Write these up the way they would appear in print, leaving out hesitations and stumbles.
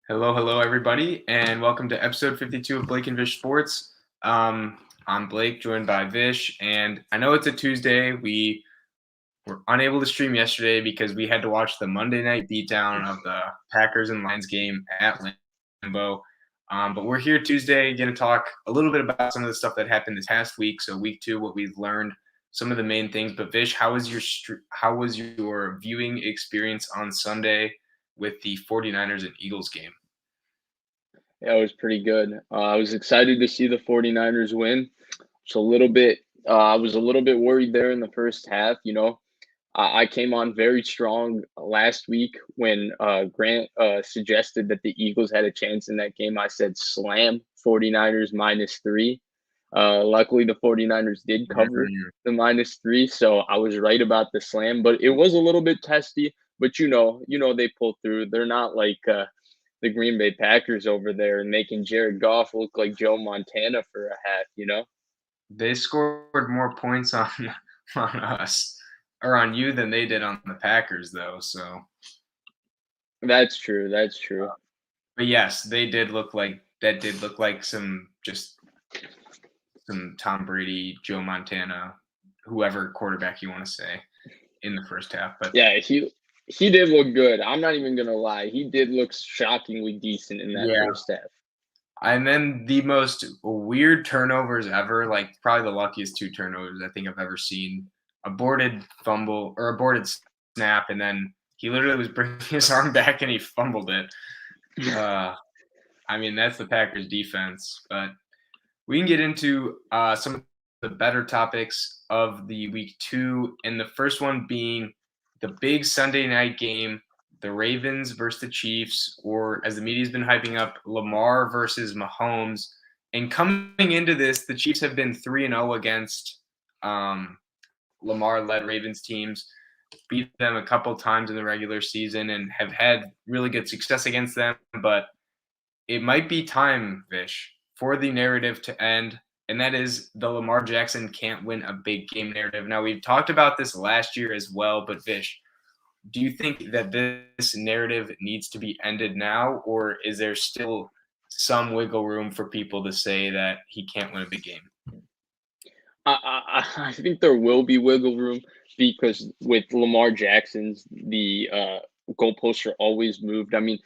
Hello, everybody, and welcome to episode 52 of Blake&VishSports. Sports. I'm Blake, joined by Vish, and I know it's a Tuesday. We were unable to stream yesterday because we had to watch the Monday night beatdown of the Packers and Lions game at Lambeau. But we're here Tuesday, going to talk a little bit about some of the stuff that happened this past week. So week 2, what we've learned, some of the main things. But Vish, how was your viewing experience on Sunday with the 49ers and Eagles game? Yeah, it was pretty good. I was excited to see the 49ers win. I was a little bit worried there in the first half. I came on very strong last week when Grant suggested that the Eagles had a chance in that game. I said slam 49ers -3. Luckily, the 49ers did cover the -3, so I was right about the slam, but it was a little bit testy. But they pull through. They're not like the Green Bay Packers over there and making Jared Goff look like Joe Montana for a half. They scored more points on on us or on you than they did on the Packers, though. So, That's true. That's true. but yes, they did look like that. Did look like some Tom Brady, Joe Montana, whoever quarterback you want to say in the first half. But Yeah, he did look good. I'm not even gonna lie. He did look shockingly decent in that yeah, first half. and then the most weird turnovers ever, like probably the luckiest 2 turnovers I think I've ever seen. Aborted fumble or aborted snap, and then he literally was bringing his arm back and he fumbled it. I mean, that's the Packers defense, but we can get into some of the better topics of the week 2, and the first one being the big Sunday night game, the Ravens versus the Chiefs, or as the media's been hyping up, Lamar versus Mahomes. And coming into this, the Chiefs have been 3-0 against Lamar-led Ravens teams, beat them a couple times in the regular season, and have had really good success against them. But it might be time, Vish, for the narrative to end, and that is the Lamar Jackson can't win a big game narrative. Now, we've talked about this last year as well, but Vish, do you think that this narrative needs to be ended now, or is there still some wiggle room for people to say that he can't win a big game? I think there will be wiggle room because with Lamar Jackson's the goalposts are always moved. I mean,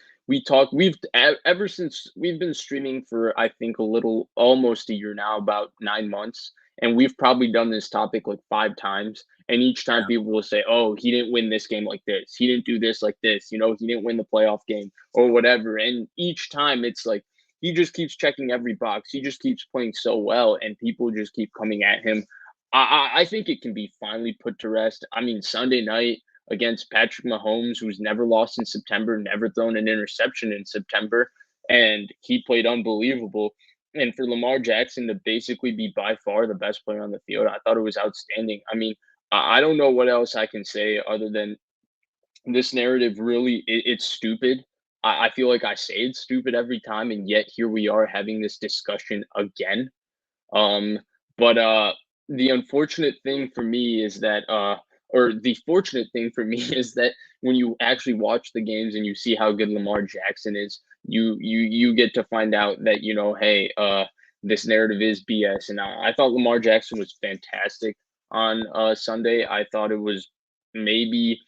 ever since we've been streaming for I think almost a year now, about 9 months, and we've probably done this topic like 5 times. And each time people will say, "Oh, he didn't win this game like this. He didn't do this like this. He didn't win the playoff game or whatever." And each time it's like he just keeps checking every box. He just keeps playing so well, and people just keep coming at him. I think it can be finally put to rest. I mean, Sunday night against Patrick Mahomes, who's never lost in September, never thrown an interception in September, and he played unbelievable. And for Lamar Jackson to basically be by far the best player on the field, I thought it was outstanding. I mean, I don't know what else I can say other than this narrative really it's stupid. I feel like I say it's stupid every time, and yet here we are having this discussion again. Um, but the unfortunate thing for me is that, or the fortunate thing for me is that when you actually watch the games and you see how good Lamar Jackson is, you get to find out that hey, this narrative is BS. And I thought Lamar Jackson was fantastic on Sunday. I thought it was maybe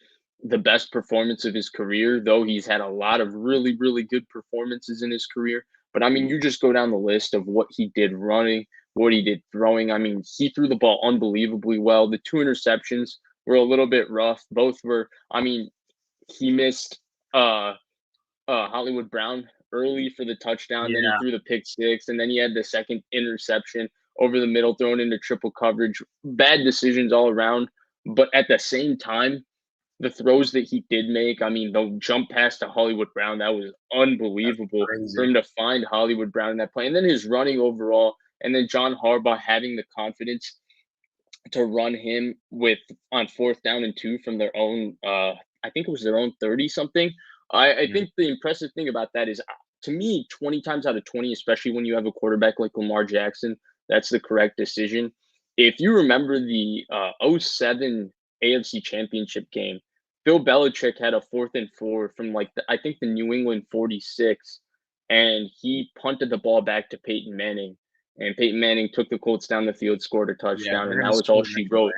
the best performance of his career, though he's had a lot of really, really good performances in his career. But I mean, you just go down the list of what he did running, what he did throwing. I mean, he threw the ball unbelievably well. The 2 interceptions were a little bit rough. Both were, I mean, he missed Hollywood Brown early for the touchdown. Then he Yeah. threw the pick six, and then he had the second interception over the middle thrown into triple coverage. Bad decisions all around. But at the same time, the throws that he did make, I mean, the jump pass to Hollywood Brown, that was unbelievable for Crazy. him to find Hollywood Brown in that play. And then his running overall, and then John Harbaugh having the confidence to run him with on 4th down and 2 from their own, I think it was their own 30 something. I Mm. think the impressive thing about that is, to me, 20 times out of 20, especially when you have a quarterback like Lamar Jackson, that's the correct decision. If you remember the '07 AFC Championship game, Bill Belichick had a 4th and 4 from I think the New England 46, and he punted the ball back to Peyton Manning, and Peyton Manning took the Colts down the field, scored a Yeah, touchdown, they're and gonna that was all scheme she anyway. wrote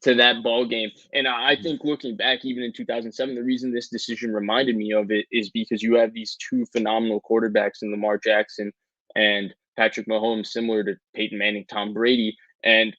to that ball game. And I think looking back, even in 2007, the reason this decision reminded me of it is because you have these two phenomenal quarterbacks in Lamar Jackson and Patrick Mahomes, similar to Peyton Manning, Tom Brady. And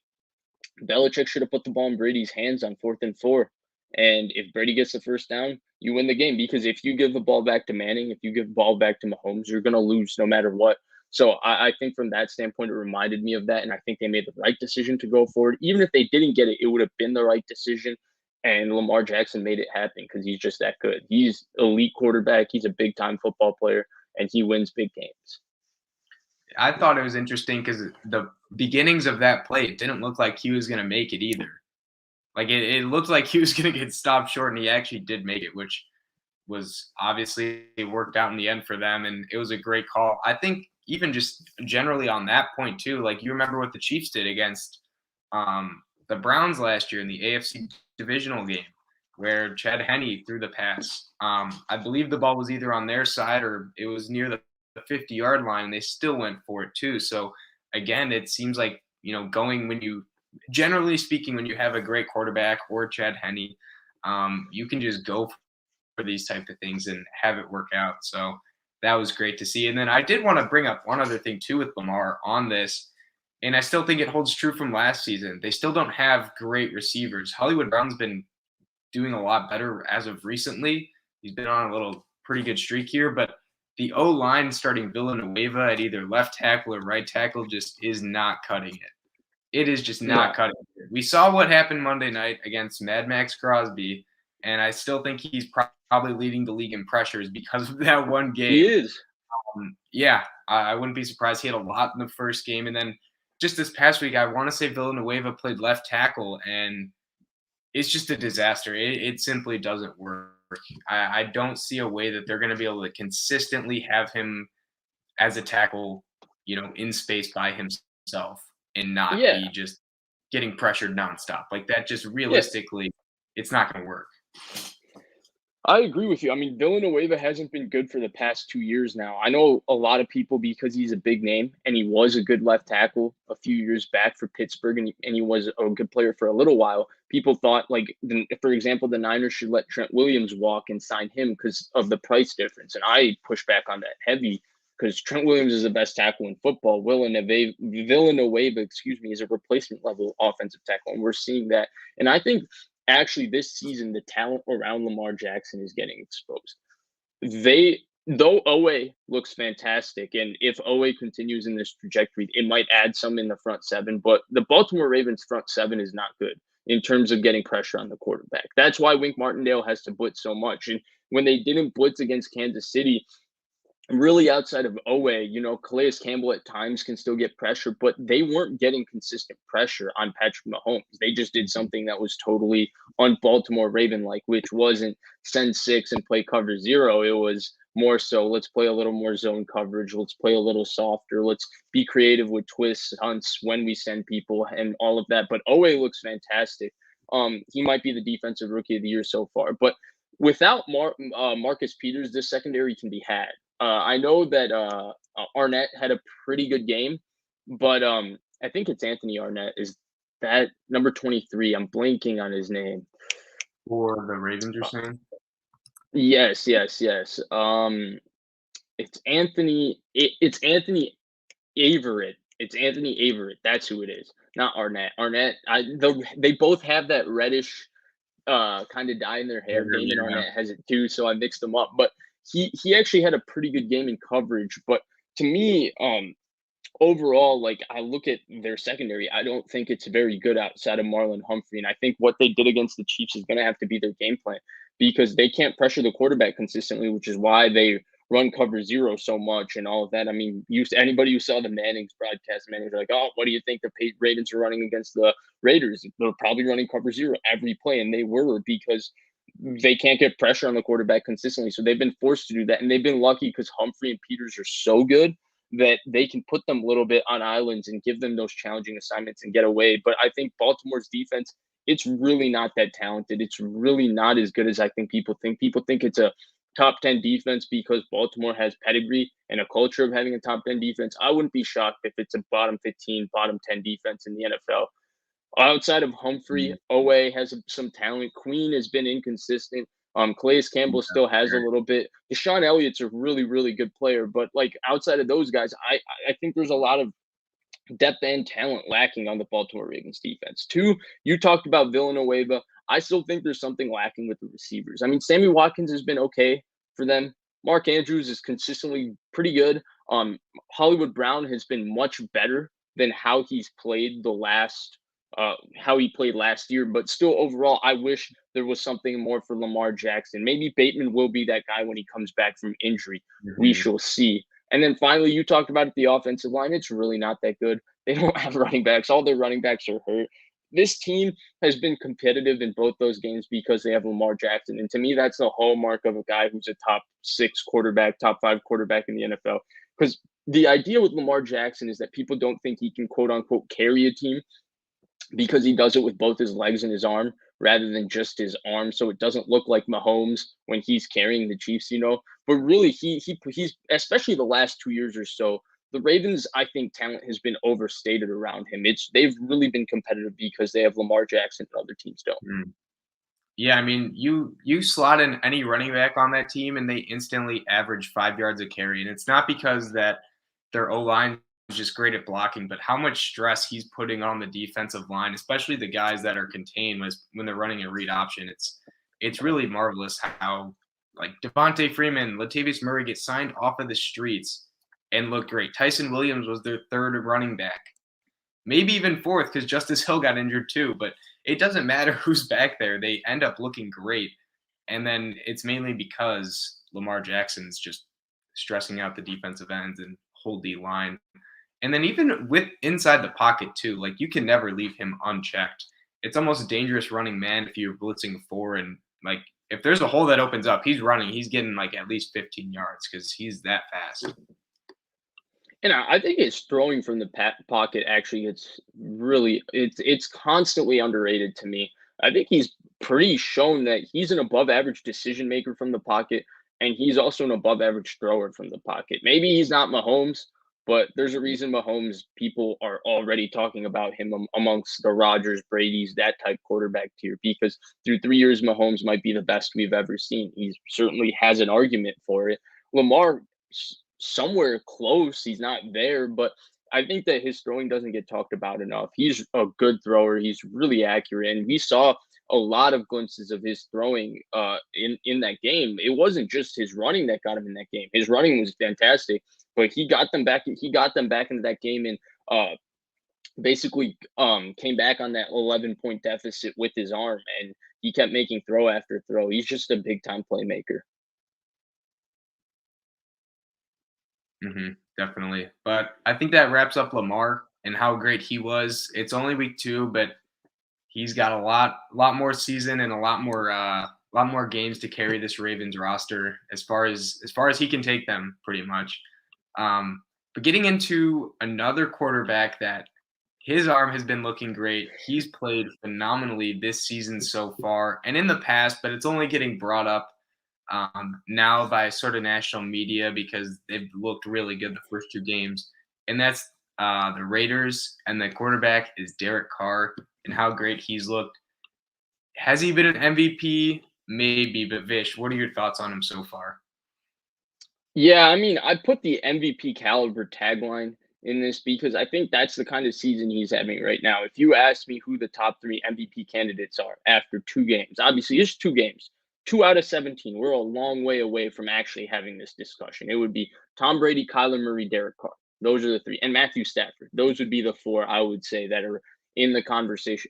Belichick should have put the ball in Brady's hands on 4th and 4. And if Brady gets the first down, you win the game. Because if you give the ball back to Manning, if you give the ball back to Mahomes, you're going to lose no matter what. So I think from that standpoint, it reminded me of that. And I think they made the right decision to go forward. Even if they didn't get it, it would have been the right decision. And Lamar Jackson made it happen because he's just that good. He's elite quarterback. He's a big time football player, and he wins big games. I thought it was interesting because the beginnings of that play, it didn't look like he was going to make it either. Like it looked like he was going to get stopped short, and he actually did make it, which was obviously worked out in the end for them, and it was a great call. I think even just generally on that point too, like you remember what the Chiefs did against the Browns last year in the AFC divisional game, where Chad Henne threw the pass. I believe the ball was either on their side or it was near the 50-yard line, and they still went for it too. So again, it seems like going when you generally speaking, when you have a great quarterback or Chad Henne, you can just go for these type of things and have it work out. So that was great to see. And then I did want to bring up one other thing too with Lamar on this, and I still think it holds true from last season. They still don't have great receivers. Hollywood Brown's been doing a lot better as of recently. He's been on a little pretty good streak here, but the O-line starting Villanueva at either left tackle or right tackle just is not cutting it. It is just not cutting it. We saw what happened Monday night against Mad Max Crosby, and I still think he's probably leading the league in pressures because of that one game. He is. Yeah, I wouldn't be surprised. He had a lot in the first game. And then just this past week, I want to say Villanueva played left tackle, and it's just a disaster. It simply doesn't work. I don't see a way that they're going to be able to consistently have him as a tackle, in space by himself and not be just getting pressured nonstop. Like that, just realistically, it's not going to work. I agree with you. I mean, Villanueva hasn't been good for the past 2 years now. I know a lot of people, because he's a big name and he was a good left tackle a few years back for Pittsburgh, and he was a good player for a little while. People thought, for example, the Niners should let Trent Williams walk and sign him because of the price difference. And I push back on that heavy because Trent Williams is the best tackle in football. Villanueva, is a replacement level offensive tackle, and we're seeing that. And I think actually this season the talent around Lamar Jackson is getting exposed. Though Owe looks fantastic, and if Owe continues in this trajectory, it might add some in the front seven, but the Baltimore Ravens front seven is not good in terms of getting pressure on the quarterback. That's why Wink Martindale has to blitz so much. And when they didn't blitz against Kansas City, really outside of Owe, Calais Campbell at times can still get pressure, but they weren't getting consistent pressure on Patrick Mahomes. They just did something that was totally un-Baltimore Raven-like, which wasn't send 6 and play cover 0. It was more so, let's play a little more zone coverage. Let's play a little softer. Let's be creative with twists, hunts when we send people and all of that. But Owe looks fantastic. He might be the defensive rookie of the year so far. But without Marcus Peters, this secondary can be had. I know that Arnett had a pretty good game, but I think it's Anthony Arnett. Is that number 23? I'm blanking on his name. For the Ravens, you're saying? Yes. It's Anthony. It's Anthony Averett. It's Anthony Averett. That's who it is. Not Arnett. They both have that reddish kind of dye in their hair. Damon Arnett has it too, so I mixed them up. But he actually had a pretty good game in coverage. But to me, overall, I look at their secondary, I don't think it's very good outside of Marlon Humphrey. And I think what they did against the Chiefs is going to have to be their game plan because they can't pressure the quarterback consistently, which is why they run cover 0 so much and all of that. I mean, anybody who saw the Manning's broadcast, Manning's like, oh, what do you think the Ravens are running against the Raiders? They're probably running cover 0 every play, and they were because they can't get pressure on the quarterback consistently. So they've been forced to do that, and they've been lucky because Humphrey and Peters are so good that they can put them a little bit on islands and give them those challenging assignments and get away. But I think Baltimore's defense it's really not that talented. It's really not as good as I think people think. People think it's a top 10 defense because Baltimore has pedigree and a culture of having a top 10 defense. I wouldn't be shocked if it's a bottom 15, bottom 10 defense in the NFL. Outside of Humphrey, Mm, Owe has some talent. Queen has been inconsistent. Calais Campbell yeah, still has a sure. little bit. Deshaun Elliott's a really, really good player, but like outside of those guys, I think there's a lot of depth and talent lacking on the Baltimore Ravens defense. Two, you talked about Villanueva. I still think there's something lacking with the receivers. I mean, Sammy Watkins has been okay for them. Mark Andrews is consistently pretty good. Hollywood Brown has been much better than how he played last year. But still, overall, I wish there was something more for Lamar Jackson. Maybe Bateman will be that guy when he comes back from injury. We Mhm. shall see. And then finally, you talked about it, the offensive line. It's really not that good. They don't have running backs. All their running backs are hurt. This team has been competitive in both those games because they have Lamar Jackson. And to me, that's the hallmark of a guy who's a top 6 quarterback, top 5 quarterback in the NFL. Because the idea with Lamar Jackson is that people don't think he can quote unquote carry a team because he does it with both his legs and his arm rather than just his arm. So it doesn't look like Mahomes when he's carrying the Chiefs. But really, he's especially the last 2 years or so. The Ravens, I think, talent has been overstated around him. They've really been competitive because they have Lamar Jackson and other teams don't. Mm. Yeah, I mean, you slot in any running back on that team, and they instantly average 5 yards a carry, and it's not because that their O line is just great at blocking, but how much stress he's putting on the defensive line, especially the guys that are contained when they're running a read option. It's really marvelous how like Devontae Freeman, Latavius Murray get signed off of the streets and look great. Tyson Williams was their third running back, maybe even fourth because Justice Hill got injured too. But it doesn't matter who's back there; they end up looking great. And then it's mainly because Lamar Jackson's just stressing out the defensive ends and whole D line. And then even with inside the pocket too, like you can never leave him unchecked. It's almost a dangerous running man if you're blitzing four and like if there's a hole that opens up, he's running. He's getting like at least 15 yards because he's that fast. And I think his throwing from the pocket actually it's constantly underrated to me. I think he's pretty shown that he's an above average decision maker from the pocket, and he's also an above average thrower from the pocket. Maybe he's not Mahomes, but there's a reason Mahomes people are already talking about him amongst the Rodgers, Brady's, that type quarterback tier because through 3 years, Mahomes might be the best we've ever seen. He certainly has an argument for it. Lamar somewhere close. He's not there, but I think that his throwing doesn't get talked about enough. He's a good thrower. He's really accurate, and we saw a lot of glimpses of his throwing in that game. It wasn't just his running that got him in that game. His running was fantastic, but he got them back. He got them back into that game and basically came back on that 11-point deficit with his arm, and he kept making throw after throw. He's just a big time playmaker. Definitely. But I think that wraps up Lamar and how great he was. It's only week 2, but he's got a lot more season and a lot more games to carry this Ravens roster as far as he can take them, pretty much. But getting into another quarterback that his arm has been looking great. He's played phenomenally this season so far and in the past, but it's only getting brought up now by sort of national media because they've looked really good the first 2 games. And that's the Raiders, and the quarterback is Derek Carr and how great he's looked. Has he been an MVP? Maybe, but Vish, what are your thoughts on him so far? Yeah, I mean, I put the MVP caliber tagline in this because I think that's the kind of season he's having right now. If you ask me who the top 3 MVP candidates are after 2 games, obviously it's 2 games, 2 out of 17. We're a long way away from actually having this discussion. It would be Tom Brady, Kyler Murray, Derek Carr. Those are the 3, and Matthew Stafford. Those would be the 4 I would say that are in the conversation.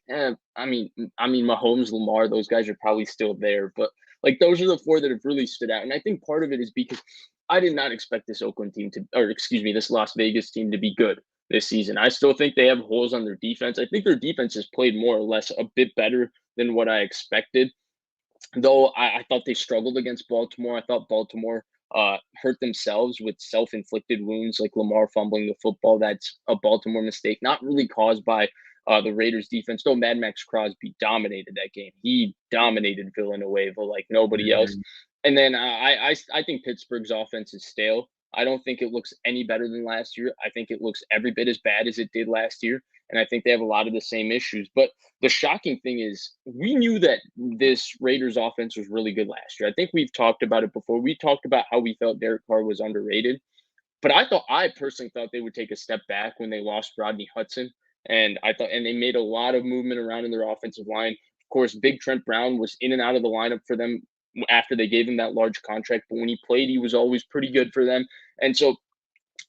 I mean, Mahomes, Lamar, those guys are probably still there, but like those are the 4 that have really stood out. And I think part of it is because I did not expect this Oakland team to, or excuse me, this Las Vegas team to be good this season. I still think they have holes on their defense. I think their defense has played more or less a bit better than what I expected. Though I thought they struggled against Baltimore. I thought Baltimore hurt themselves with self-inflicted wounds, like Lamar fumbling the football. That's a Baltimore mistake, not really caused by the Raiders defense, though Mad Max Crosby dominated that game. He dominated Villanueva like nobody else. Mhm. And then I think Pittsburgh's offense is stale. I don't think it looks any better than last year. I think it looks every bit as bad as it did last year. And I think they have a lot of the same issues. But the shocking thing is, we knew that this Raiders offense was really good last year. I think we've talked about it before. We talked about how we felt Derek Carr was underrated. But I personally thought they would take a step back when they lost Rodney Hudson. And they made a lot of movement around in their offensive line. Of course, Big Trent Brown was in and out of the lineup for them after they gave him that large contract. But when he played, he was always pretty good for them. And so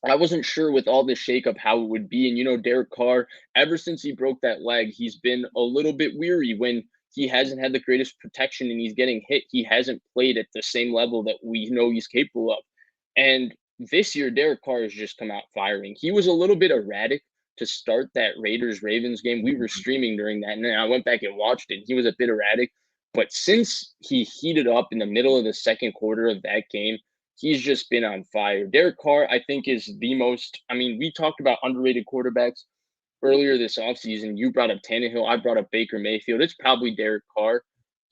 I wasn't sure with all this shakeup how it would be. And, Derek Carr, ever since he broke that leg, he's been a little bit weary when he hasn't had the greatest protection and he's getting hit. He hasn't played at the same level that we know he's capable of. And this year, Derek Carr has just come out firing. He was a little bit erratic to start that Raiders Ravens game. We were streaming during that, and then I went back and watched it. He was a bit erratic. But since he heated up in the middle of the second quarter of that game, he's just been on fire. Derek Carr, I think, is the most. I mean, we talked about underrated quarterbacks earlier this offseason. You brought up Tannehill. I brought up Baker Mayfield. It's probably Derek Carr.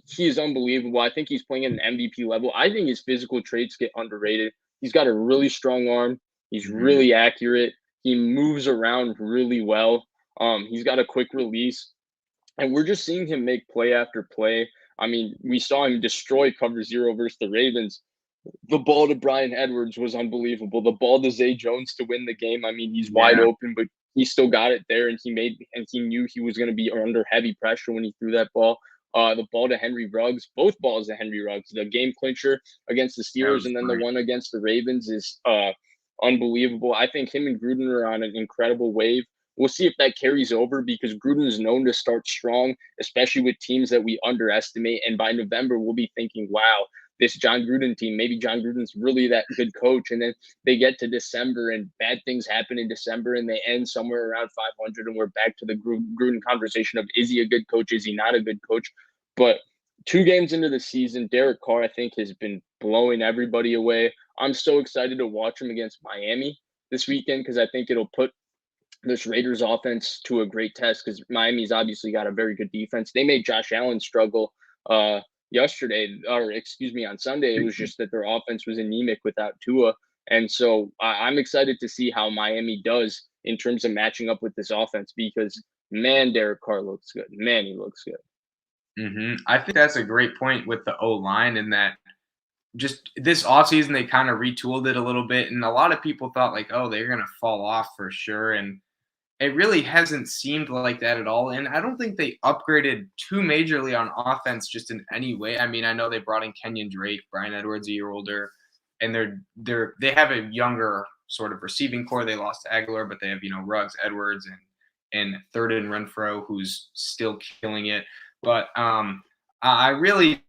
He is unbelievable. I think he's playing at an MVP level. I think his physical traits get underrated. He's got a really strong arm. He's Mhm. really accurate. He moves around really well. He's got a quick release. And we're just seeing him make play after play. I mean, we saw him destroy cover zero versus the Ravens. The ball to Brian Edwards was unbelievable. The ball to Zay Jones to win the game. I mean, he's wide Yeah. open, but he still got it there, and he knew he was going to be under heavy pressure when he threw that ball. The ball to Henry Ruggs, both balls to Henry Ruggs. The game clincher against the That Steelers, was and then great. the one against the Ravens is unbelievable. I think him and Gruden are on an incredible wave. We'll see if that carries over because Gruden is known to start strong, especially with teams that we underestimate. And by November, we'll be thinking, wow, this John Gruden team, maybe John Gruden's really that good coach. And then they get to December and bad things happen in December and they end somewhere around 500. And we're back to the Gruden conversation of, is he a good coach? Is he not a good coach? But 2 games into the season, Derek Carr, I think, has been blowing everybody away. I'm so excited to watch him against Miami this weekend because I think it'll put this Raiders offense to a great test because Miami's obviously got a very good defense. They made Josh Allen struggle yesterday, or excuse me, on Sunday. It was just that their offense was anemic without Tua. And so I'm excited to see how Miami does in terms of matching up with this offense because, man, Derek Carr looks good. Man, he looks good. I think that's a great point with the O-line in that just this offseason they kind of retooled it a little bit, and a lot of people thought like, oh, they're gonna fall off for sure, and it really hasn't seemed like that at all. And I don't think they upgraded too majorly on offense just in any way. I mean, I know they brought in Kenyon Drake, Brian Edwards a year older, and they have a younger sort of receiving core. They lost Aguilar, but they have Ruggs, Edwards, and third and Renfro, who's still killing it. But I really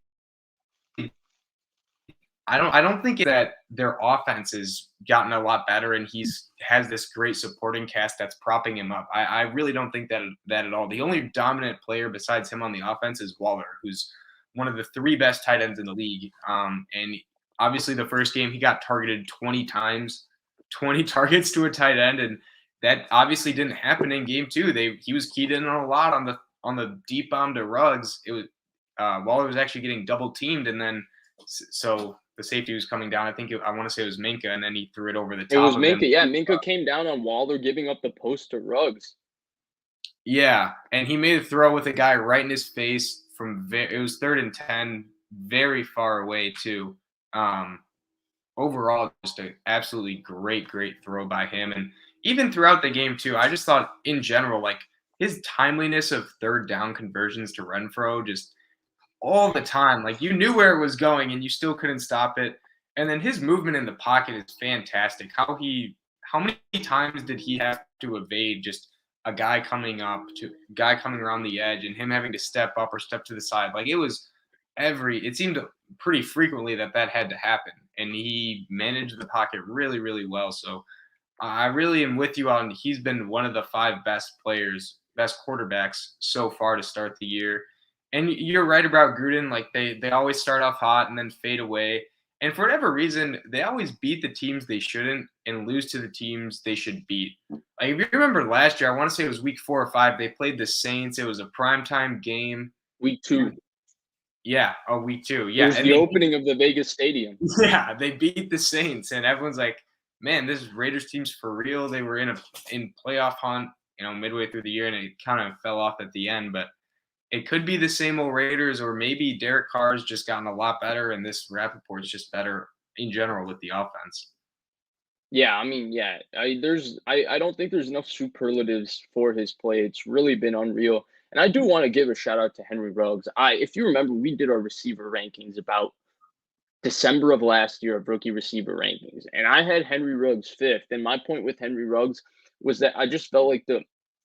I don't think that their offense has gotten a lot better and he's has this great supporting cast that's propping him up. I really don't think that at all. The only dominant player besides him on the offense is Waller, who's one of the 3 best tight ends in the league. And obviously the first game he got targeted 20 times, 20 targets to a tight end, and that obviously didn't happen in game 2. He was keyed in on a lot on the deep bomb to Ruggs. It was Waller was actually getting double teamed, and then so the safety was coming down. I want to say it was Minka, and then he threw it over the It top was of him. Minka. Yeah, Minka came down on Waller, giving up the post to Ruggs. Yeah, and he made a throw with a guy right in his face it was 3rd and 10, very far away too. Overall, just an absolutely great throw by him. And even throughout the game too, I just thought in general, like his timeliness of 3rd down conversions to Renfro just all the time. Like you knew where it was going and you still couldn't stop it. And then his movement in the pocket is fantastic. How many times did he have to evade just a guy coming around the edge and him having to step up or step to the side? Like it seemed pretty frequently that had to happen. And he managed the pocket really, really well. So I really am with you on he's been one of the 5 best quarterbacks so far to start the year. And you're right about Gruden. Like they always start off hot and then fade away. And for whatever reason, they always beat the teams they shouldn't and lose to the teams they should beat. Like if you remember last year, I want to say it was week 4 or 5. They played the Saints. It was a primetime game. Week 2. Yeah, week 2. It Yeah, was and the they opening of the Vegas Stadium. yeah, they beat the Saints, and everyone's like, "Man, this Raiders team's for real." They were in playoff hunt, midway through the year, and it kind of fell off at the end. But it could be the same old Raiders, or maybe Derek Carr's just gotten a lot better, and this Rappaport's just better in general with the offense. Yeah, I mean, yeah, I don't think there's enough superlatives for his play. It's really been unreal. And I do want to give a shout out to Henry Ruggs. If you remember, we did our receiver rankings about December of last year of rookie receiver rankings, and I had Henry Ruggs fifth. And my point with Henry Ruggs was that I just felt like the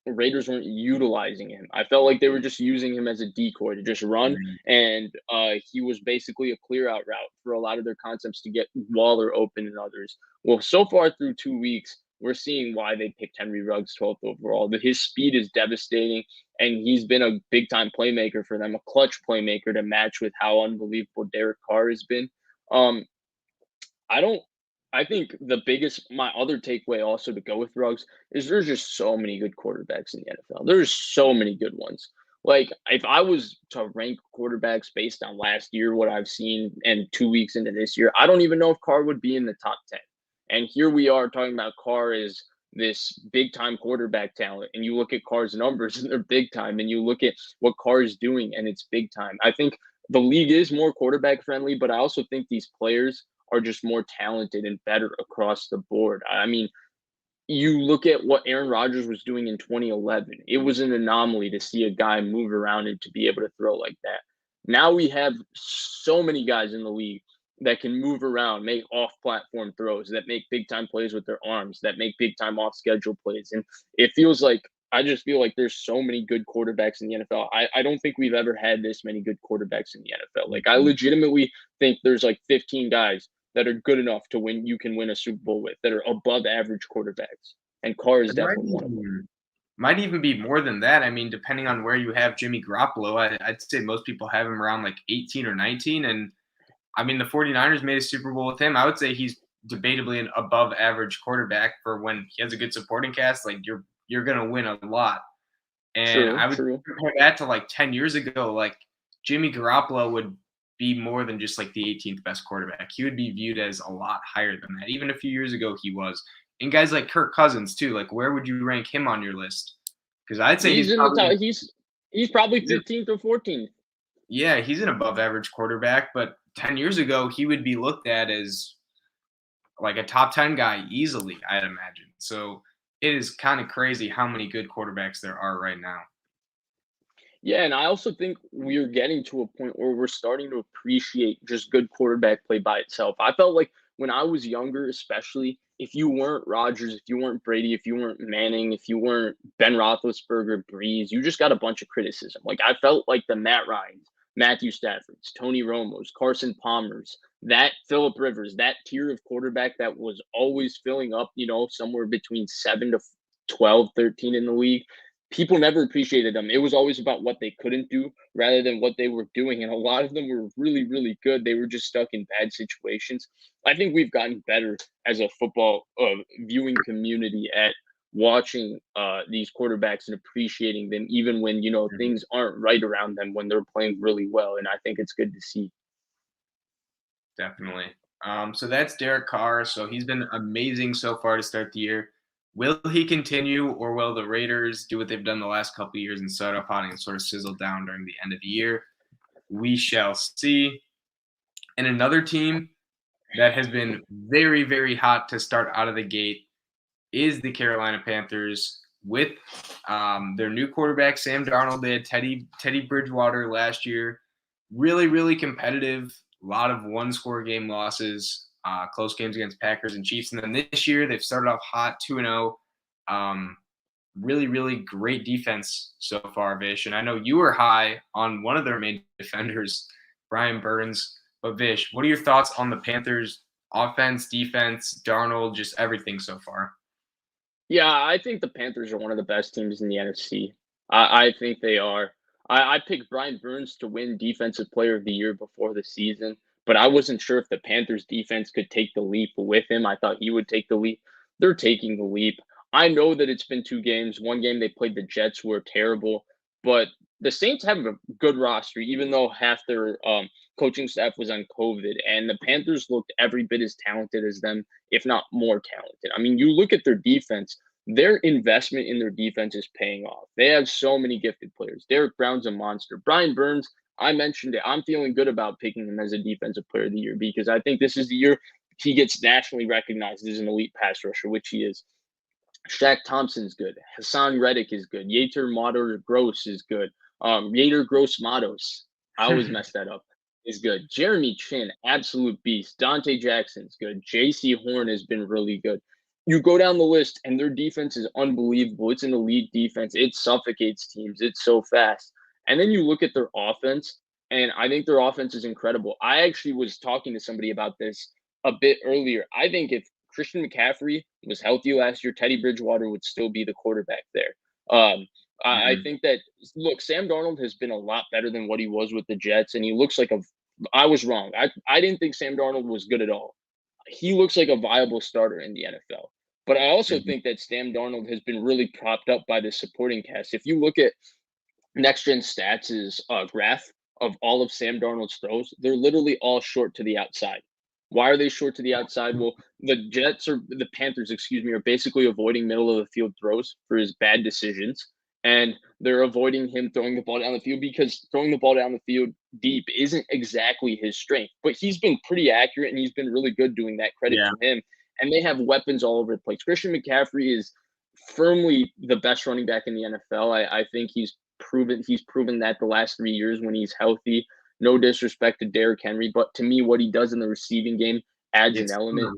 Raiders weren't utilizing him. I felt like they were just using him as a decoy to just run, Mhm. and he was basically a clear out route for a lot of their concepts to get Waller open and others. Well, so far through 2 weeks, we're seeing why they picked Henry Ruggs 12th overall. His speed is devastating, and he's been a big time playmaker for them, a clutch playmaker to match with how unbelievable Derek Carr has been. Um, I don't. I think my other takeaway also to go with Ruggs is there's just so many good quarterbacks in the NFL. There's so many good ones. Like if I was to rank quarterbacks based on last year, what I've seen, and 2 weeks into this year, I don't even know if Carr would be in the top 10. And here we are talking about Carr as this big time quarterback talent, and you look at Carr's numbers and they're big time, and you look at what Carr is doing and it's big time. I think the league is more quarterback friendly, but I also think these players are just more talented and better across the board. I mean, you look at what Aaron Rodgers was doing in 2011. It was an anomaly to see a guy move around and to be able to throw like that. Now we have so many guys in the league that can move around, make off-platform throws, that make big-time plays with their arms, that make big-time off-schedule plays. And it feels like I just feel like there's so many good quarterbacks in the NFL. I don't think we've ever had this many good quarterbacks in the NFL. Like I legitimately think there's like 15 guys that are good enough to win. You can win a Super Bowl with that are above average quarterbacks, and Carr is It might definitely one of them. might even be more than that. I mean, depending on where you have Jimmy Garoppolo, I'd say most people have him around like 18 or 19. And I mean, the 49ers made a Super Bowl with him. I would say he's debatably an above average quarterback for when he has a good supporting cast. Like you're gonna win a lot. And True, I would true. compare that to like 10 years ago. Like Jimmy Garoppolo would be more than just like the 18th best quarterback. He would be viewed as a lot higher than that. Even a few years ago, he was. And guys like Kirk Cousins too. Like where would you rank him on your list? Because I'd say He's he's in the probably top. He's probably 15th or 14th. yeah, he's an above average quarterback. But 10 years ago, he would be looked at as like a top 10 guy easily, I'd imagine. So it is kind of crazy how many good quarterbacks there are right now. Yeah, and I also think we're getting to a point where we're starting to appreciate just good quarterback play by itself. I felt like when I was younger, especially, if you weren't Rodgers, if you weren't Brady, if you weren't Manning, if you weren't Ben Roethlisberger, Breeze, you just got a bunch of criticism. Like I felt like the Matt Ryans, Matthew Staffords, Tony Romos, Carson Palmers, that Philip Rivers, that tier of quarterback that was always filling up, somewhere between 7 to 12, 13 in the league. People never appreciated them. It was always about what they couldn't do rather than what they were doing. And a lot of them were really, really good. They were just stuck in bad situations. I think we've gotten better as a football viewing community at watching these quarterbacks and appreciating them, even when, Mhm. things aren't right around them when they're playing really well. And I think it's good to see. Definitely. So that's Derek Carr. So he's been amazing so far to start the year. Will he continue, or will the Raiders do what they've done the last couple of years and start off hot and sort of sizzle down during the end of the year? We shall see. And another team that has been very, very hot to start out of the gate is the Carolina Panthers with their new quarterback Sam Darnold. They had Teddy Bridgewater last year. Really, really competitive. A lot of one-score game losses, close games against Packers and Chiefs. And then this year they've started off hot, 2-0. Really, really great defense so far, Vish. And I know you were high on one of their main defenders, Brian Burns. But Vish, what are your thoughts on the Panthers' offense, defense, Darnold, just everything so far? Yeah, I think the Panthers are one of the best teams in the NFC. I think they are. I picked Brian Burns to win Defensive Player of the Year before the season, but I wasn't sure if the Panthers defense could take the leap with him. I thought he would take the leap. They're taking the leap. I know that it's been 2 games. One game they played the Jets, were terrible, but the Saints have a good roster, even though half their coaching staff was on COVID, and the Panthers looked every bit as talented as them, if not more talented. I mean, you look at their defense, their investment in their defense is paying off. They have so many gifted players. Derek Brown's a monster. Brian Burns, I mentioned it. I'm feeling good about picking him as a defensive player of the year because I think this is the year he gets nationally recognized as an elite pass rusher, which he is. Shaq Thompson's good. Hassan Reddick is good. Yater Mater Gross is good. Yater Gross Matos, I always mess that up, is good. Jeremy Chin, absolute beast. Dante Jackson's good. J.C. Horn has been really good. You go down the list, and their defense is unbelievable. It's an elite defense. It suffocates teams. It's so fast. And then you look at their offense, and I think their offense is incredible. I actually was talking to somebody about this a bit earlier. I think if Christian McCaffrey was healthy last year, Teddy Bridgewater would still be the quarterback there. I think that, look, Sam Darnold has been a lot better than what he was with the Jets, and he looks like I was wrong. I didn't think Sam Darnold was good at all. He looks like a viable starter in the NFL. But I also think that Sam Darnold has been really propped up by the supporting cast. If you look at Next Gen Stats' graph of all of Sam Darnold's throws, they're literally all short to the outside. Why are they short to the outside? Well, the Panthers, are basically avoiding middle of the field throws for his bad decisions. And they're avoiding him throwing the ball down the field because throwing the ball down the field deep isn't exactly his strength. But he's been pretty accurate and he's been really good doing that. Credit to him. And they have weapons all over the place. Christian McCaffrey is firmly the best running back in the NFL. I think he's proven that the last 3 years when he's healthy. No disrespect to Derrick Henry, but to me, what he does in the receiving game adds an element.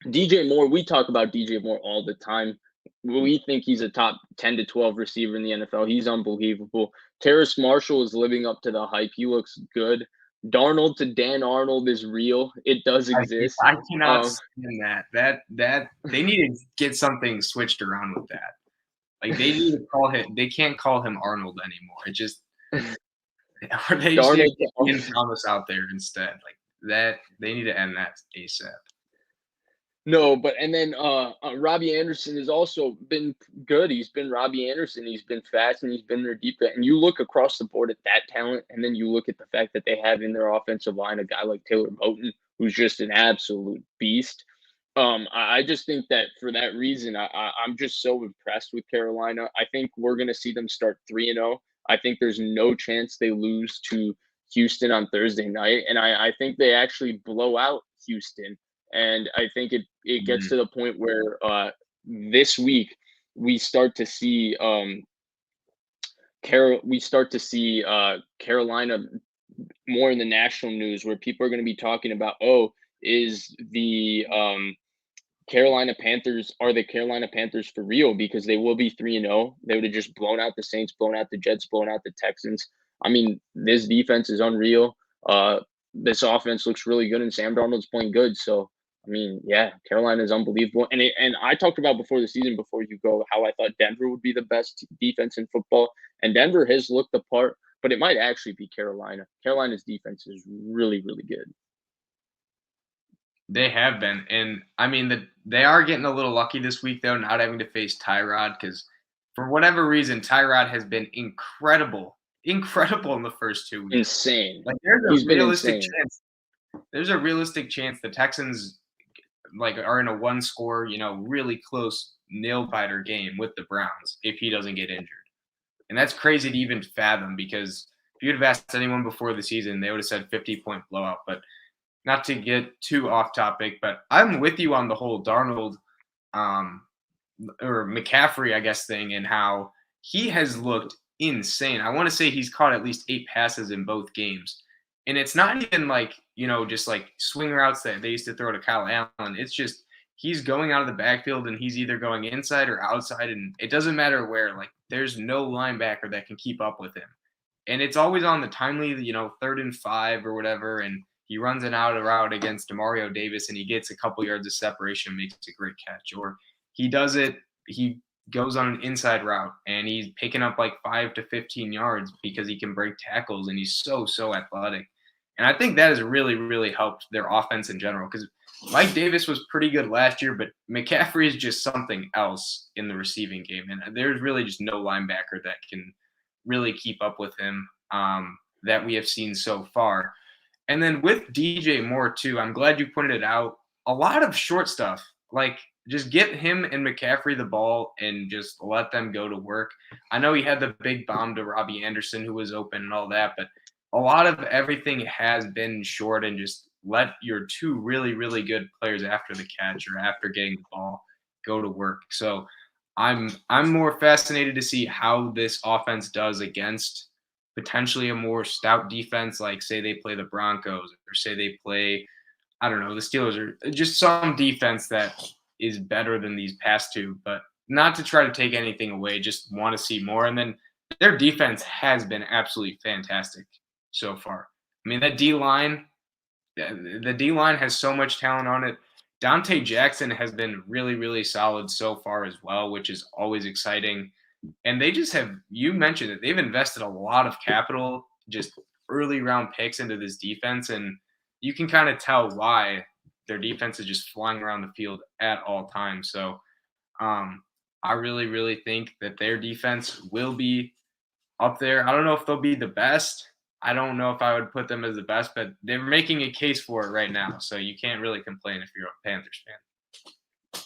DJ Moore, we talk about DJ Moore all the time. We think he's a top 10 to 12 receiver in the NFL. He's unbelievable. Terrace Marshall is living up to the hype. He looks good. Darnold to Dan Arnold is real. It does exist. I cannot stand that they need to get something switched around with that. Like they need to call him. They can't call him Arnold anymore. It just or they should get Ian Thomas out there instead. Like that, they need to end that ASAP. No, but and then Robbie Anderson has also been good. He's been Robbie Anderson. He's been fast and he's been their deep. And you look across the board at that talent, and then you look at the fact that they have in their offensive line a guy like Taylor Moton, who's just an absolute beast. I just think that for that reason, I'm just so impressed with Carolina. I think we're going to see them start 3-0. I think there's no chance they lose to Houston on Thursday night. And I think they actually blow out Houston. And I think it gets to the point where this week we start to see Carolina more in the national news, where people are going to be talking about, is the Carolina Panthers for real? Because they will be 3-0. They would have just blown out the Saints, blown out the Jets, blown out the Texans. I mean, this defense is unreal. This offense looks really good, and Sam Darnold's playing good. So, I mean, yeah, Carolina is unbelievable. And I talked about before the season, before you go, how I thought Denver would be the best defense in football. And Denver has looked the part, but it might actually be Carolina. Carolina's defense is really, really good. They have been. And, I mean, they are getting a little lucky this week, though, not having to face Tyrod, because for whatever reason, Tyrod has been incredible in the first 2 weeks. Insane. Like, there's a realistic chance the Texans are in a one-score, really close nail-biter game with the Browns if he doesn't get injured. And that's crazy to even fathom, because if you'd have asked anyone before the season, they would have said 50-point blowout. But not to get too off topic, but I'm with you on the whole Darnold or McCaffrey, I guess, thing, and how he has looked insane. I want to say he's caught at least 8 passes in both games. And it's not even just swing routes that they used to throw to Kyle Allen. It's just he's going out of the backfield and he's either going inside or outside, and it doesn't matter where. There's no linebacker that can keep up with him. And it's always on the timely, 3rd and 5 or whatever, and he runs an out route against Demario Davis and he gets a couple yards of separation and makes a great catch. Or he goes on an inside route and he's picking up 5 to 15 yards because he can break tackles and he's so athletic. And I think that has really, really helped their offense in general because Mike Davis was pretty good last year, but McCaffrey is just something else in the receiving game. And there's really just no linebacker that can really keep up with him that we have seen so far. And then with DJ Moore, too, I'm glad you pointed it out. A lot of short stuff, like just get him and McCaffrey the ball and just let them go to work. I know he had the big bomb to Robbie Anderson, who was open and all that, but a lot of everything has been short and just let your two really, really good players after the catch or after getting the ball go to work. So I'm more fascinated to see how this offense does against potentially a more stout defense, like say they play the Broncos or say they play, I don't know, the Steelers or just some defense that is better than these past two, but not to try to take anything away, just want to see more. And then their defense has been absolutely fantastic so far. I mean, that D line, the D line has so much talent on it. Dante Jackson has been really, really solid so far as well, which is always exciting. And they just have, you mentioned it, they've invested a lot of capital, just early round picks into this defense. And you can kind of tell why their defense is just flying around the field at all times. So I really, really think that their defense will be up there. I don't know if they'll be the best. I don't know if I would put them as the best, but they're making a case for it right now. So you can't really complain if you're a Panthers fan.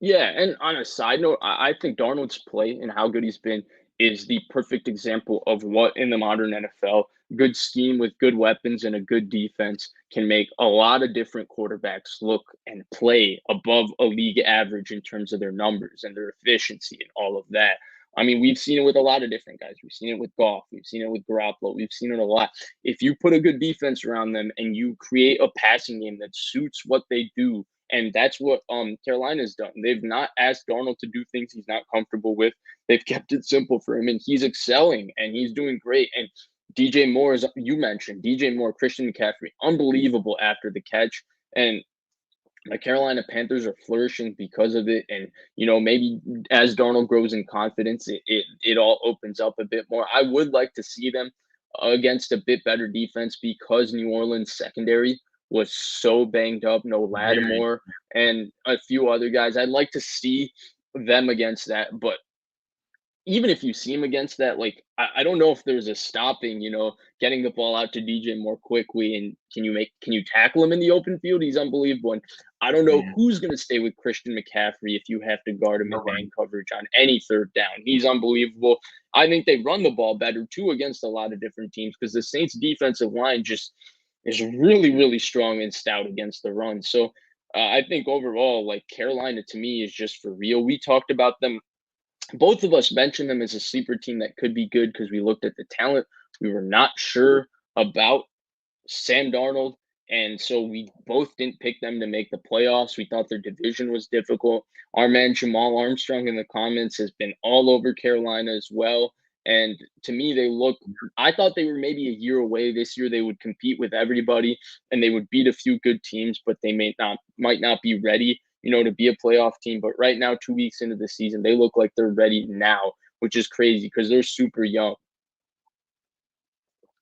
Yeah, and on a side note, I think Darnold's play and how good he's been is the perfect example of what in the modern NFL, good scheme with good weapons and a good defense can make a lot of different quarterbacks look and play above a league average in terms of their numbers and their efficiency and all of that. I mean, we've seen it with a lot of different guys. We've seen it with Goff. We've seen it with Garoppolo. We've seen it a lot. If you put a good defense around them and you create a passing game that suits what they do, and that's what Carolina's done. They've not asked Darnold to do things he's not comfortable with. They've kept it simple for him, and he's excelling and he's doing great. And DJ Moore, as you mentioned, DJ Moore, Christian McCaffrey, unbelievable after the catch. And the Carolina Panthers are flourishing because of it. And, maybe as Darnold grows in confidence, it all opens up a bit more. I would like to see them against a bit better defense because New Orleans secondary was so banged up. No Lattimore and a few other guys. I'd like to see them against that. But even if you see him against that, like I don't know if there's a stopping, getting the ball out to DJ more quickly. And can you tackle him in the open field? He's unbelievable. And I don't know who's going to stay with Christian McCaffrey if you have to guard him in man coverage on any third down. He's unbelievable. I think they run the ball better too against a lot of different teams because the Saints defensive line just is really, really strong and stout against the run. So I think overall, like Carolina to me is just for real. We talked about them. Both of us mentioned them as a sleeper team that could be good because we looked at the talent. We were not sure about Sam Darnold. And so we both didn't pick them to make the playoffs. We thought their division was difficult. Our man Jamal Armstrong in the comments has been all over Carolina as well. And to me, I thought they were maybe a year away. This year they would compete with everybody and they would beat a few good teams, but they might not be ready, to be a playoff team. But right now, 2 weeks into the season, they look like they're ready now, which is crazy because they're super young.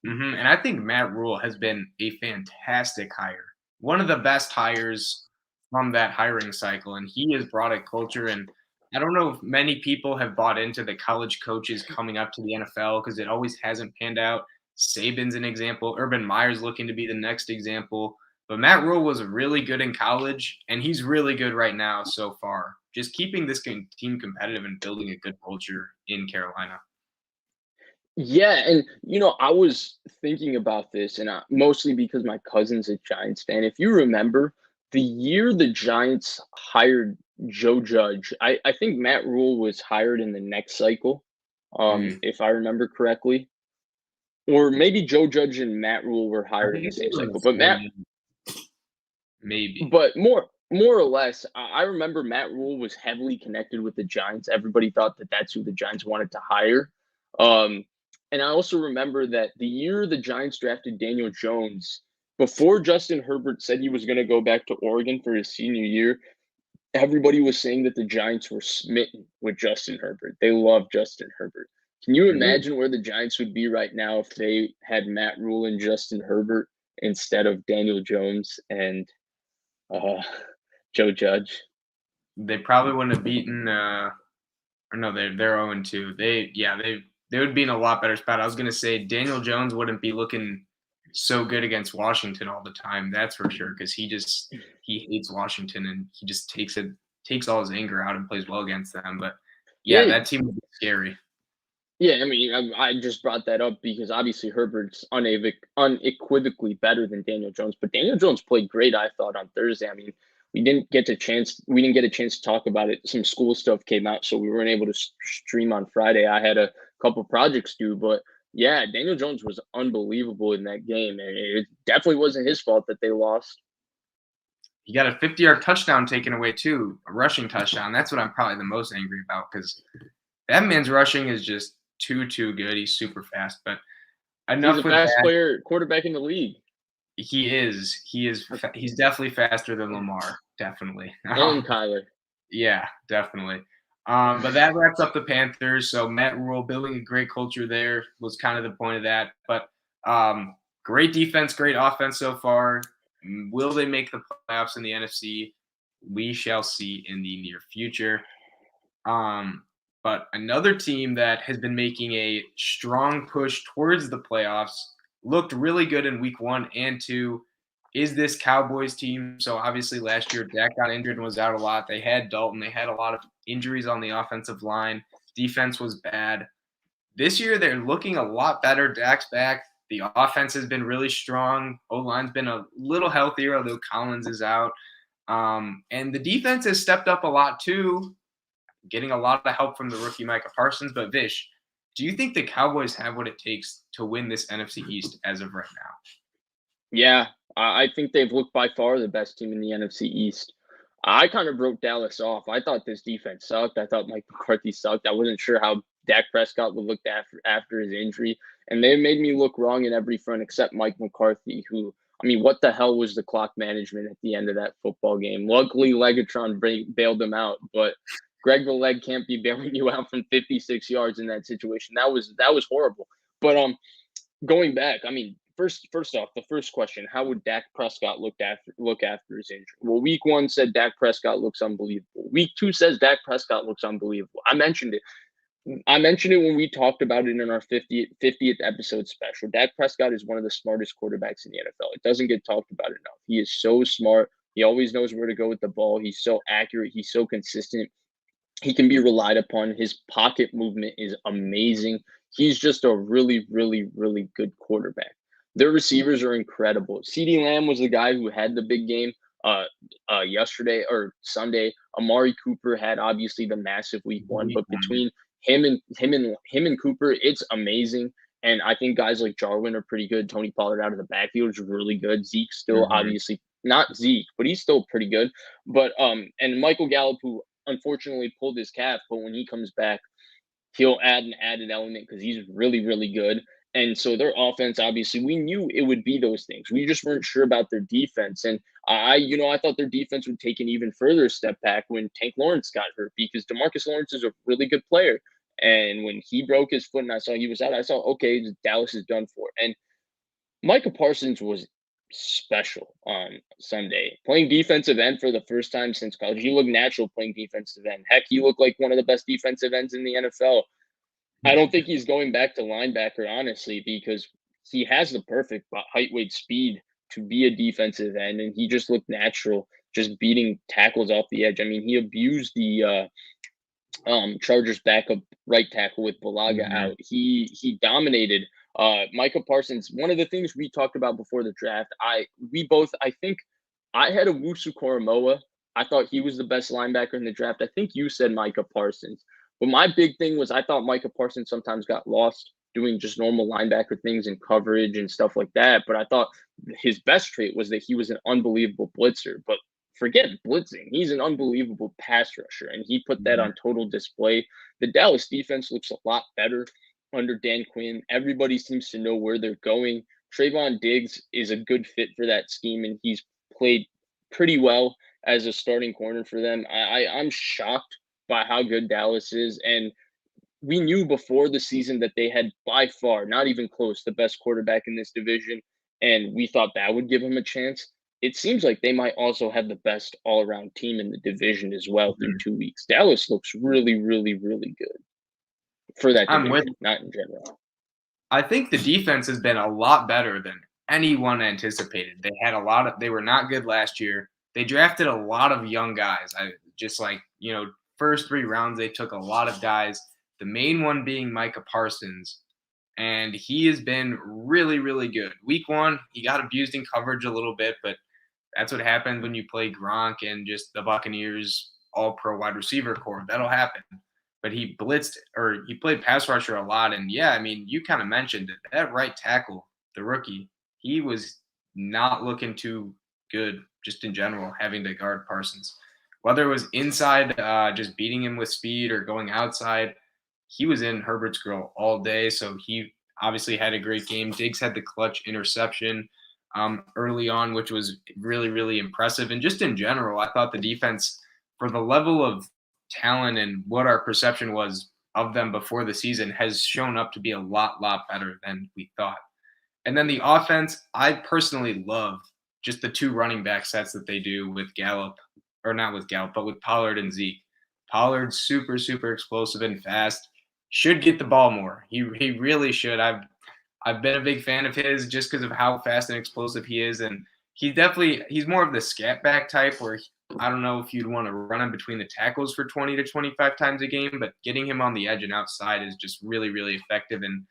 And I think Matt Rule has been a fantastic hire, one of the best hires from that hiring cycle. And he has brought a culture. And I don't know if many people have bought into the college coaches coming up to the NFL because it always hasn't panned out. Saban's an example. Urban Meyer's looking to be the next example. But Matt Rule was really good in college, and he's really good right now so far. Just keeping this team competitive and building a good culture in Carolina. Yeah, and I was thinking about this, and mostly because my cousin's a Giants fan. If you remember, the year the Giants hired Joe Judge, I think Matt Rule was hired in the next cycle, if I remember correctly, or maybe Joe Judge and Matt Rule were hired in the same cycle. But maybe, but more or less, I remember Matt Rule was heavily connected with the Giants. Everybody thought that that's who the Giants wanted to hire. And I also remember that the year the Giants drafted Daniel Jones, before Justin Herbert said he was going to go back to Oregon for his senior year, everybody was saying that the Giants were smitten with Justin Herbert. They love Justin Herbert. Can you imagine where the Giants would be right now if they had Matt Rule and Justin Herbert instead of Daniel Jones and Joe Judge? They probably wouldn't have beaten. Or no, they're 0-2. They would be in a lot better spot. I was gonna say Daniel Jones wouldn't be looking so good against Washington all the time. That's for sure, because he hates Washington and he just takes all his anger out and plays well against them. But yeah, Yeah, that team would be scary. yeah. I mean, I just brought that up because obviously Herbert's unequivocally better than Daniel Jones, but Daniel Jones played great, I thought, on Thursday. I mean, we didn't get a chance to talk about it. Some school stuff came out, so we weren't able to stream on Friday. I had a couple projects due, but yeah, Daniel Jones was unbelievable in that game, and it definitely wasn't his fault that they lost. He got a 50-yard touchdown taken away too, a rushing touchdown. That's what I'm probably the most angry about, because that man's rushing is just too good. He's super fast. But He's enough a with fast that. player, quarterback in the league. He's definitely faster than Lamar, definitely. And Kyler. Yeah, definitely. But that wraps up the Panthers. So Matt Rule building a great culture there was kind of the point of that. But great defense, great offense so far. Will they make the playoffs in the NFC? We shall see in the near future. But another team that has been making a strong push towards the playoffs looked really good in week 1 and 2 is this Cowboys team. So obviously last year Dak got injured and was out a lot. They had Dalton. They had a lot of injuries on the offensive line. Defense was bad. This year they're looking a lot better. Dak's back. The offense has been really strong. O-line's been a little healthier, although Collins is out. And the defense has stepped up a lot too, getting a lot of help from the rookie Micah Parsons. But Vish, do you think the Cowboys have what it takes to win this NFC East as of right now? Yeah, I think they've looked by far the best team in the NFC East. I kind of wrote Dallas off. I thought this defense sucked. I thought Mike McCarthy sucked. I wasn't sure how Dak Prescott would look after his injury, and they made me look wrong in every front except Mike McCarthy, who, I mean, what the hell was the clock management at the end of that football game? Luckily, Legatron bailed him out, but Greg the Leg can't be bailing you out from 56 yards in that situation. That was horrible. But going back, I mean, first off, the first question: how would Dak Prescott look after his injury? Well, week 1 said Dak Prescott looks unbelievable. Week 2 says Dak Prescott looks unbelievable. I mentioned it. When we talked about it in our 50th episode special. Dak Prescott is one of the smartest quarterbacks in the NFL. It doesn't get talked about enough. He is so smart. He always knows where to go with the ball. He's so accurate. He's so consistent. He can be relied upon. His pocket movement is amazing. He's just a really, really, really good quarterback. Their receivers are incredible. CeeDee Lamb was the guy who had the big game yesterday or Sunday. Amari Cooper had obviously the massive week 1, but between him and Cooper, it's amazing. And I think guys like Jarwin are pretty good. Tony Pollard out of the backfield is really good. Zeke still obviously not Zeke, but he's still pretty good. But and Michael Gallup, who unfortunately pulled his calf, but when he comes back, he'll add an added element because he's really, really good. And so their offense, obviously, we knew it would be those things. We just weren't sure about their defense. And I thought their defense would take an even further step back when Tank Lawrence got hurt, because DeMarcus Lawrence is a really good player. And when he broke his foot and I saw he was out, I saw, okay, Dallas is done for. And Micah Parsons was special on Sunday, playing defensive end for the first time since college. He looked natural playing defensive end. Heck, he looked like one of the best defensive ends in the NFL. I don't think he's going back to linebacker, honestly, because he has the perfect height, weight, speed to be a defensive end, and he just looked natural, just beating tackles off the edge. I mean, he abused the Chargers backup right tackle with Balaga out. He dominated Micah Parsons. One of the things we talked about before the draft, I think I had Owusu Koramoah. I thought he was the best linebacker in the draft. I think you said Micah Parsons. But my big thing was I thought Micah Parsons sometimes got lost doing just normal linebacker things and coverage and stuff like that. But I thought his best trait was that he was an unbelievable blitzer. But forget blitzing. He's an unbelievable pass rusher, and he put that on total display. The Dallas defense looks a lot better under Dan Quinn. Everybody seems to know where they're going. Trayvon Diggs is a good fit for that scheme, and he's played pretty well as a starting corner for them. I'm shocked by how good Dallas is, and we knew before the season that they had by far, not even close, the best quarterback in this division, and we thought that would give him a chance. It seems like they might also have the best all-around team in the division as well through Mhm. 2 weeks. Dallas looks really, really, really good for that I'm with. division, not in general. I think the defense has been a lot better than anyone anticipated. They were not good last year. They drafted a lot of young guys. I just like, first 3 rounds, they took a lot of guys, the main one being Micah Parsons. And he has been really, really good. Week 1, he got abused in coverage a little bit, but that's what happens when you play Gronk and just the Buccaneers all-pro wide receiver core. That'll happen. But he blitzed or he played pass rusher a lot. And yeah, I mean, you kind of mentioned it. That right tackle, the rookie, he was not looking too good just in general, having to guard Parsons. Whether it was inside, just beating him with speed or going outside, he was in Herbert's grill all day. So he obviously had a great game. Diggs had the clutch interception early on, which was really, really impressive. And just in general, I thought the defense, for the level of talent and what our perception was of them before the season, has shown up to be a lot better than we thought. And then the offense, I personally love just the 2 running back sets that they do with Gallup, or not with Gallup, but with Pollard and Zeke. Pollard's super, super explosive and fast. Should get the ball more. He really should. I've been a big fan of his just because of how fast and explosive he is, and he's more of the scat back type where I don't know if you'd want to run him between the tackles for 20 to 25 times a game, but getting him on the edge and outside is just really, really effective. And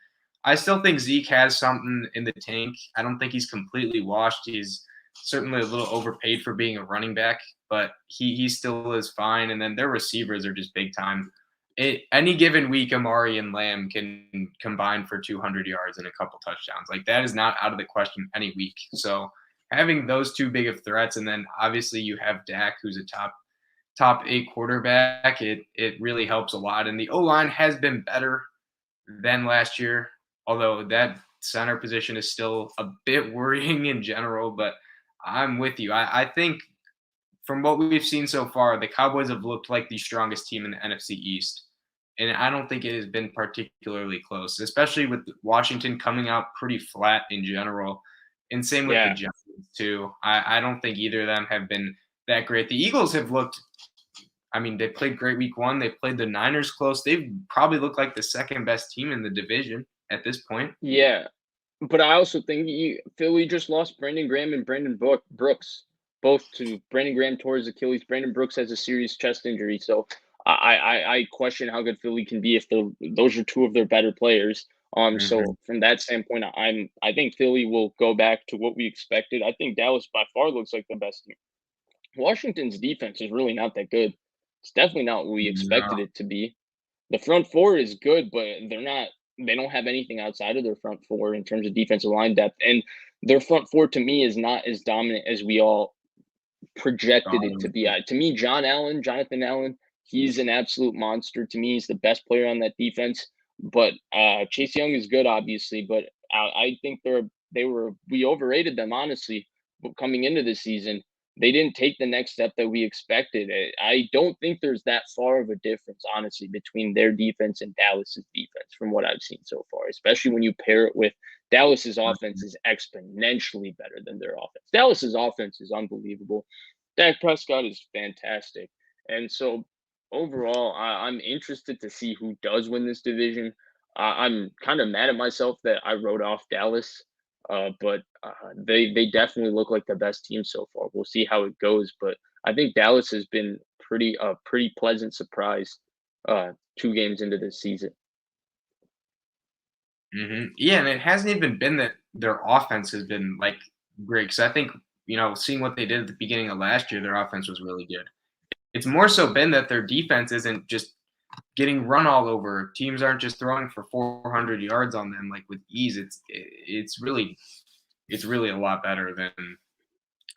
I still think Zeke has something in the tank. I don't think he's completely washed. He's certainly a little overpaid for being a running back, but he still is fine. And then their receivers are just big time. Any given week, Amari and Lamb can combine for 200 yards and a couple touchdowns. Like that is not out of the question any week. So having those 2 big of threats, and then obviously you have Dak, who's a top 8 quarterback. It really helps a lot. And the O line has been better than last year, although that center position is still a bit worrying in general. But I'm with you. I think from what we've seen so far, the Cowboys have looked like the strongest team in the NFC East. And I don't think it has been particularly close, especially with Washington coming out pretty flat in general. And same with the Yeah. Giants, too. I don't think either of them have been that great. The Eagles have looked, I mean, they played great week 1. They played the Niners close. They've probably looked like the second best team in the division at this point. Yeah. But I also think Philly just lost Brandon Graham and Brooks, both to Brandon Graham tore his Achilles. Brandon Brooks has a serious chest injury, so I question how good Philly can be if those are 2 of their better players. Mhm. So from that standpoint, I think Philly will go back to what we expected. I think Dallas by far looks like the best team. Washington's defense is really not that good. It's definitely not what we No. expected it to be. The front 4 is good, but they don't have anything outside of their front 4 in terms of defensive line depth. And their front 4 to me is not as dominant as we all projected it to be. To me, Jonathan Allen, he's an absolute monster. To me, he's the best player on that defense. But Chase Young is good, obviously. But I think we overrated them honestly coming into the season. They didn't take the next step that we expected. I don't think there's that far of a difference, honestly, between their defense and Dallas's defense from what I've seen so far, especially when you pair it with Dallas's offense is exponentially better than their offense. Dallas's offense is unbelievable. Dak Prescott is fantastic. And so overall, I'm interested to see who does win this division. I'm kind of mad at myself that I wrote off Dallas, but they definitely look like the best team so far. We'll see how it goes, but I think Dallas has been pretty pleasant surprise 2 games into this season. Yeah, and it hasn't even been that their offense has been like great. Because I think, seeing what they did at the beginning of last year, their offense was really good. It's more so been that their defense isn't just getting run all over. Teams aren't just throwing for 400 yards on them like with ease. It's really a lot better than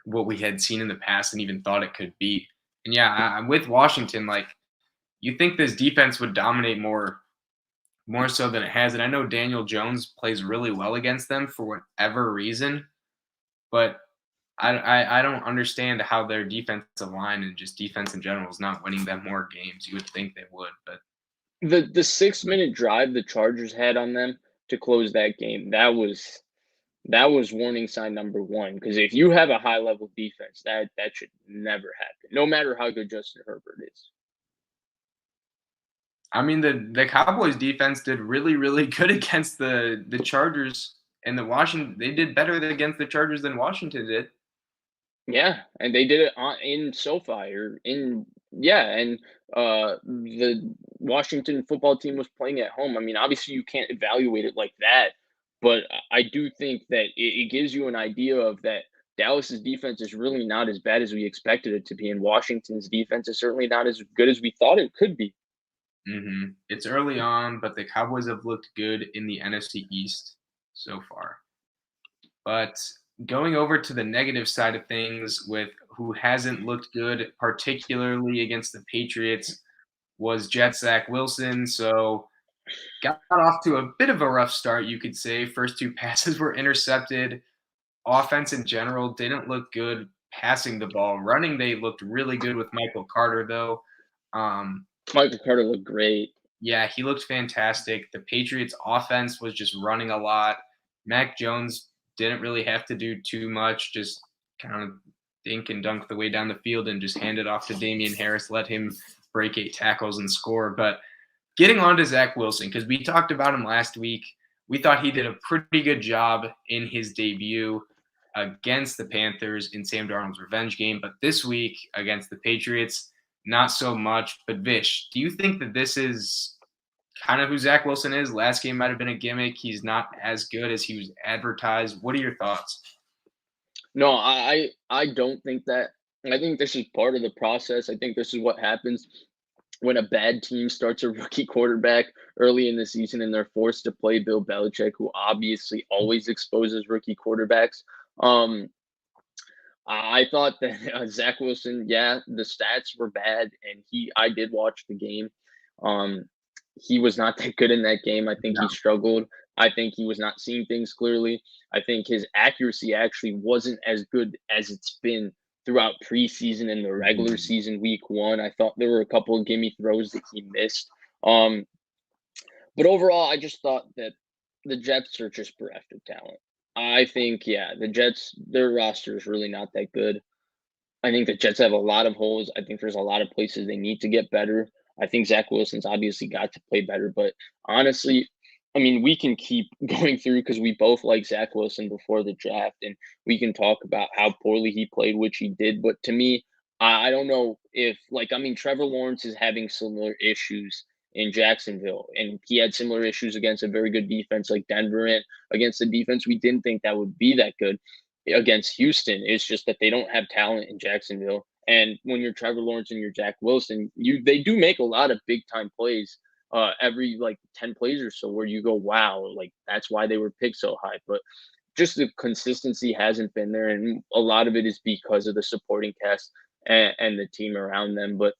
what we had seen in the past and even thought it could be. And yeah, I'm with Washington. Like you think this defense would dominate more so than it has. And I know Daniel Jones plays really well against them for whatever reason, but I don't understand how their defensive line and just defense in general is not winning them more games. You would think they would, but The 6-minute drive the Chargers had on them to close that game, that was warning sign number one. Because if you have a high level defense, that should never happen, no matter how good Justin Herbert is. I mean, the Cowboys defense did really, really good against the Chargers and the Washington. They did better against the Chargers than Washington did. Yeah, and they did it in SoFi or in yeah, and the Washington football team was playing at home. I mean, obviously you can't evaluate it like that, but I do think that it gives you an idea of that Dallas's defense is really not as bad as we expected it to be, and Washington's defense is certainly not as good as we thought it could be. It's early on, but the Cowboys have looked good in the NFC East so far. But going over to the negative side of things with who hasn't looked good, particularly against the Patriots, was Jets Zach Wilson. So got off to a bit of a rough start, you could say. First two passes were intercepted. Offense in general didn't look good passing the ball. Running, they looked really good with Michael Carter, though. Um, Michael Carter looked great. yeah, he looked fantastic. The Patriots offense was just running a lot. Mac Jones didn't really have to do too much, just kind of dink and dunk the way down the field and just hand it off to Damian Harris, let him break 8 tackles and score. But getting on to Zach Wilson, because we talked about him last week. We thought he did a pretty good job in his debut against the Panthers in Sam Darnold's revenge game. But this week against the Patriots, not so much. But Vish, do you think that this is kind of who Zach Wilson is? Last game might have been a gimmick. He's not as good as he was advertised. What are your thoughts? No, I don't think that. I think this is part of the process. I think this is what happens when a bad team starts a rookie quarterback early in the season and they're forced to play Bill Belichick, who obviously always exposes rookie quarterbacks. Um, I thought that Zach Wilson, yeah, the stats were bad, and I did watch the game. Um, he was not that good in that game. I think he struggled. I think he was not seeing things clearly. I think his accuracy actually wasn't as good as it's been throughout preseason and the regular Mhm. season week one. I thought there were a couple of gimme throws that he missed. Um, but overall, I just thought that the Jets are just bereft of talent. I think, yeah, the Jets, their roster is really not that good. I think the Jets have a lot of holes. I think there's a lot of places they need to get better. I think Zach Wilson's obviously got to play better, but honestly, I mean, we can keep going through because we both like Zach Wilson before the draft, and we can talk about how poorly he played, which he did. But to me, I don't know if, like, I mean, Trevor Lawrence is having similar issues in Jacksonville, and he had similar issues against a very good defense like Denver and against the defense we didn't think that would be that good against Houston. It's just that they don't have talent in Jacksonville. And when you're Trevor Lawrence and you're Jack Wilson, they do make a lot of big time plays every like 10 plays or so where you go, wow, like that's why they were picked so high. But just the consistency hasn't been there. And a lot of it is because of the supporting cast and the team around them. But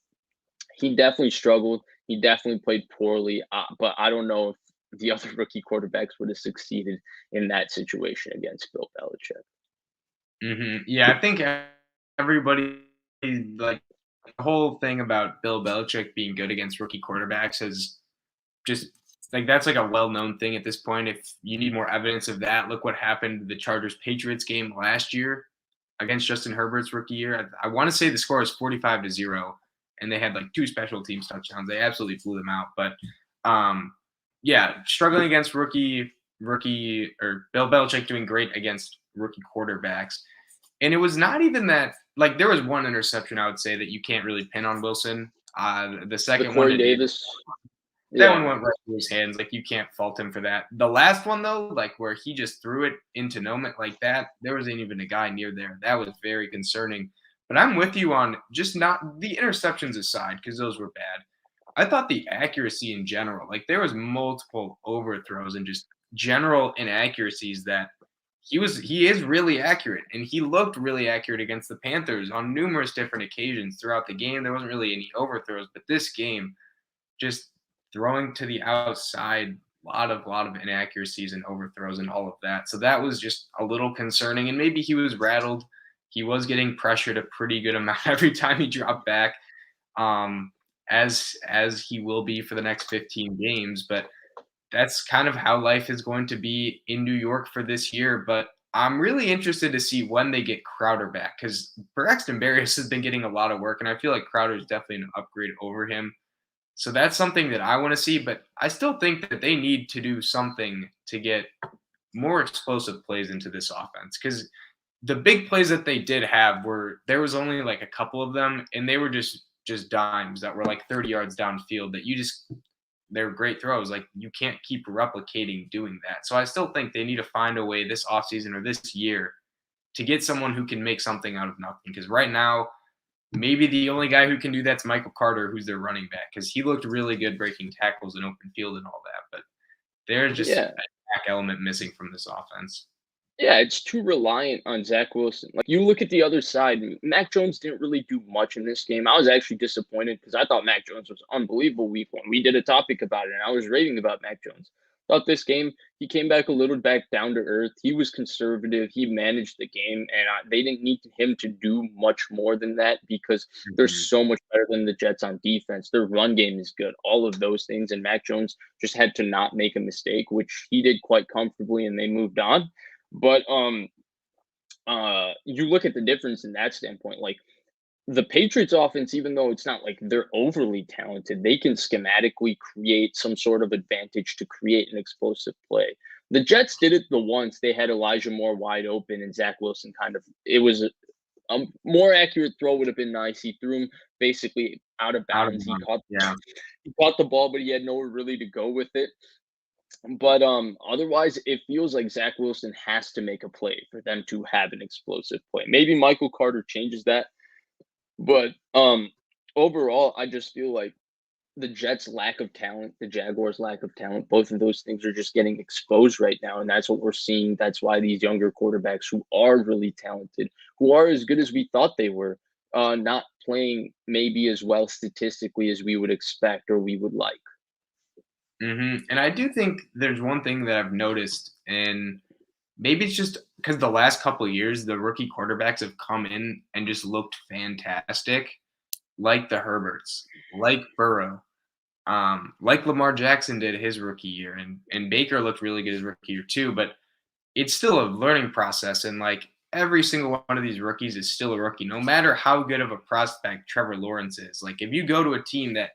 he definitely struggled. He definitely played poorly. But I don't know if the other rookie quarterbacks would have succeeded in that situation against Bill Belichick. Yeah, I think everybody like the whole thing about Bill Belichick being good against rookie quarterbacks has just like that's like a well-known thing at this point. If you need more evidence of that, look what happened to the Chargers Patriots game last year against Justin Herbert's rookie year. I want to say the score was 45-0, and they had like two special teams touchdowns. They absolutely flew them out. But yeah, struggling against rookie or Bill Belichick doing great against rookie quarterbacks. And it was not even that like there was one interception I would say that you can't really pin on Wilson. The The second one Corey to Davis, Davis. that one Yeah. went right through his hands. Like you can't fault him for that. The last one though, like where he just threw it into no man like that, there wasn't even a guy near there. That was very concerning. But I'm with you on just not the interceptions aside because those were bad. I thought the accuracy in general, like there was multiple overthrows and just general inaccuracies that he is really accurate and he looked really accurate against the Panthers on numerous different occasions throughout the game. There wasn't really any overthrows, but this game just throwing to the outside, lot of inaccuracies and overthrows and all of that. So that was just a little concerning and maybe he was rattled. He was getting pressured a pretty good amount every time he dropped back. Um, as he will be for the next 15 games, but that's kind of how life is going to be in New York for this year. But I'm really interested to see when they get Crowder back because Braxton Berrios has been getting a lot of work, and I feel like Crowder is definitely an upgrade over him. So that's something that I want to see, but I still think that they need to do something to get more explosive plays into this offense because the big plays that they did have were there was only like a couple of them, and they were just dimes that were like 30 yards downfield that you just they're great throws. Like you can't keep replicating doing that. So I still think they need to find a way this offseason or this year to get someone who can make something out of nothing. Because right now, maybe the only guy who can do that's Michael Carter, who's their running back, because he looked really good breaking tackles in open field and all that. But there's just a Yeah. back element missing from this offense. Yeah, it's too reliant on Zach Wilson. Like you look at the other side, Mac Jones didn't really do much in this game. I was actually disappointed because I thought Mac Jones was unbelievable week one. We did a topic about it, and I was raving about Mac Jones. Thought this game he came back a little back down to earth. He was conservative. He managed the game, and they didn't need him to do much more than that because they're Mhm. so much better than the Jets on defense. Their run game is good. All of those things, and Mac Jones just had to not make a mistake, which he did quite comfortably, and they moved on. But you look at the difference in that standpoint. Like the Patriots offense, even though it's not like they're overly talented, they can schematically create some sort of advantage to create an explosive play. The Jets did it the once they had Elijah Moore wide open and Zach Wilson kind of it was a more accurate throw would have been nice. He threw him basically out of Out of bounds. bounds. Yeah. He caught the ball, but he had nowhere really to go with it. But otherwise, it feels like Zach Wilson has to make a play for them to have an explosive play. Maybe Michael Carter changes that, but overall, I just feel like the Jets' lack of talent, the Jaguars' lack of talent, both of those things are just getting exposed right now, and that's what we're seeing. That's why these younger quarterbacks who are really talented, who are as good as we thought they were, not playing maybe as well statistically as we would expect or we would like. And I do think there's one thing that I've noticed, and maybe it's just because the last couple of years, the rookie quarterbacks have come in and just looked fantastic, like the Herberts, like Burrow, like Lamar Jackson did his rookie year, and Baker looked really good his rookie year too. But it's still a learning process, and like every single one of these rookies is still a rookie, no matter how good of a prospect Trevor Lawrence is. Like if you go to a team that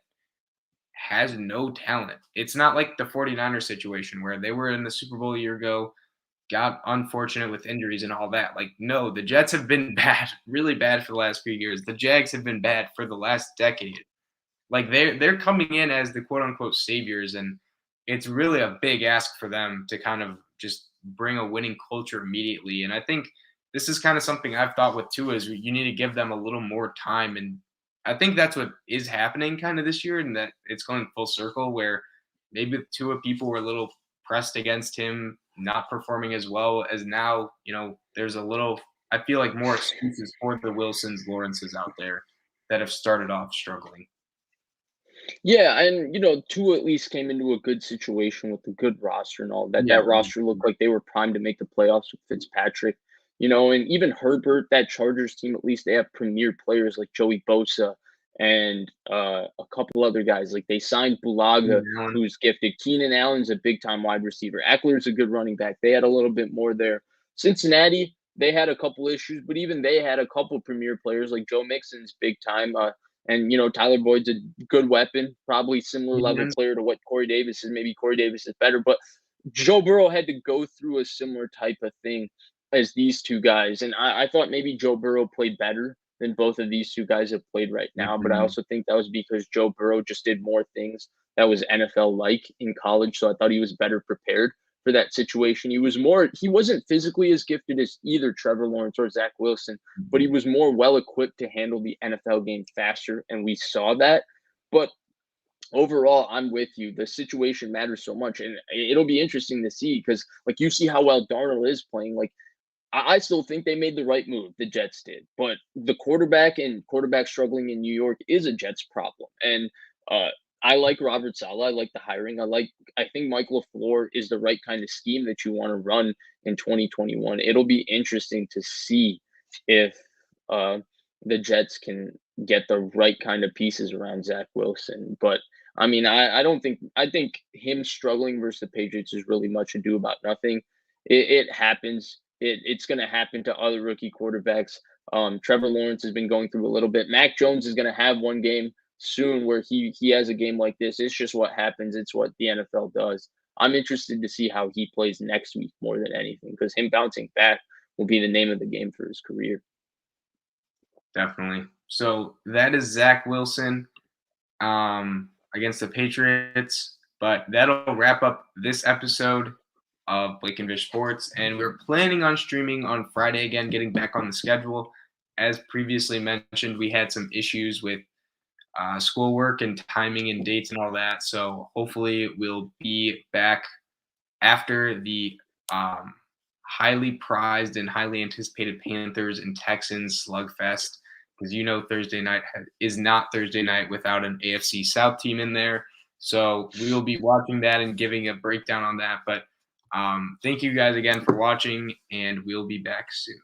has no talent, it's not like the 49ers situation where they were in the Super Bowl a year ago, got unfortunate with injuries and all that. Like, no, the Jets have been bad, really bad for the last few years. The Jags have been bad for the last decade. Like they're coming in as the quote unquote saviors, and it's really a big ask for them to kind of just bring a winning culture immediately. And I think this is kind of something I've thought with Tua is you need to give them a little more time, and I think that's what is happening kind of this year, and that it's going full circle where maybe with Tua people were a little pressed against him not performing as well as now. There's a little. I feel like more excuses for the Wilsons, Lawrences out there that have started off struggling. Yeah, and two at least came into a good situation with a good roster and all that. Yeah. That roster looked like they were primed to make the playoffs with Fitzpatrick. And even Herbert, that Chargers team, at least they have premier players like Joey Bosa and a couple other guys. Like they signed Bulaga, who's gifted. Keenan Allen's a big time wide receiver. Eckler's a good running back. They had a little bit more there. Cincinnati, they had a couple issues, but even they had a couple premier players like Joe Mixon's big time. And Tyler Boyd's a good weapon, probably similar level Mhm. player to what Corey Davis is. Maybe Corey Davis is better, but Joe Burrow had to go through a similar type of thing as these two guys. And I thought maybe Joe Burrow played better than both of these two guys have played right now. But I Mhm. also think that was because Joe Burrow just did more things that was NFL like in college. So I thought he was better prepared for that situation. He wasn't physically as gifted as either Trevor Lawrence or Zach Wilson, but he was more well equipped to handle the NFL game faster. And we saw that. But overall, I'm with you. The situation matters so much. And it'll be interesting to see because, like, you see how well Darnold is playing. Like, I still think they made the right move, the Jets did. But the quarterback struggling in New York is a Jets problem. And uh, I like Robert Saleh. I like the hiring. I think Mike LaFleur is the right kind of scheme that you want to run in 2021. It'll be interesting to see if uh, the Jets can get the right kind of pieces around Zach Wilson. But I mean, I don't think I think him struggling versus the Patriots is really much ado about nothing. It happens. It's going to happen to other rookie quarterbacks. Trevor Lawrence has been going through a little bit. Mac Jones is going to have one game soon where he has a game like this. It's just what happens. It's what the NFL does. I'm interested to see how he plays next week more than anything because him bouncing back will be the name of the game for his career. Definitely. So that is Zach Wilson against the Patriots. But that'll wrap up this episode of Blake and Vish Sports. And we're planning on streaming on Friday again, getting back on the schedule. As previously mentioned, we had some issues with schoolwork and timing and dates and all that. So hopefully we'll be back after the highly prized and highly anticipated Panthers and Texans slugfest. Because Thursday night is not Thursday night without an AFC South team in there. So we will be watching that and giving a breakdown on that. But thank you guys again for watching, and we'll be back soon.